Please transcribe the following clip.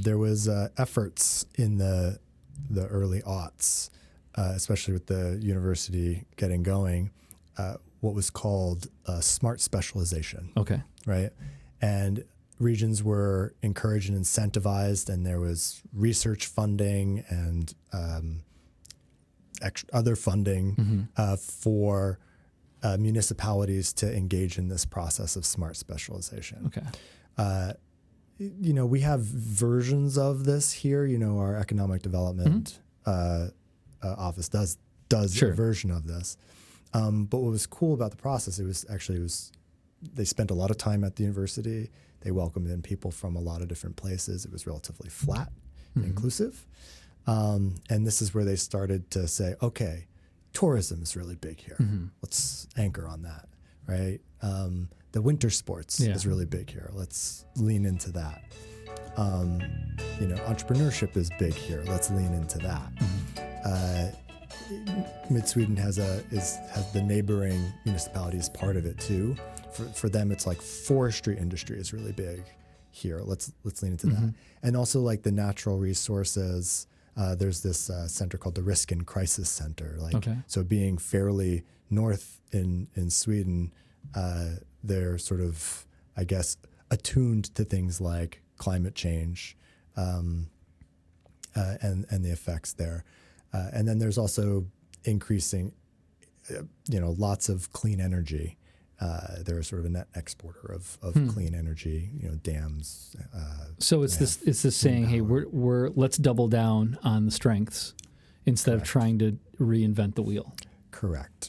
there was efforts in the early aughts, especially with the university getting going, what was called smart specialization. Okay. Right. And regions were encouraged and incentivized, and there was research funding and other funding for municipalities to engage in this process of smart specialization. Okay. We have versions of this here. Our economic development office does Sure. a version of this. But what was cool about the process, it was they spent a lot of time at the university. They welcomed in people from a lot of different places. It was relatively flat and inclusive. And this is where they started to say, okay, tourism is really big here. Let's anchor on that, right? The winter sports is really big here. Let's lean into that. Entrepreneurship is big here. Let's lean into that. Mid-Sweden has the neighboring municipalities part of it too. For them, it's like forestry industry is really big here. Let's lean into that. And also like the natural resources. There's this center called the Risk and Crisis Center. So being fairly north in Sweden, they're sort of, I guess, attuned to things like climate change and the effects there. And then there's also increasing, lots of clean energy. They're sort of a net exporter of clean energy, dams. So it's this saying, hey, let's double down on the strengths instead of trying to reinvent the wheel. Correct.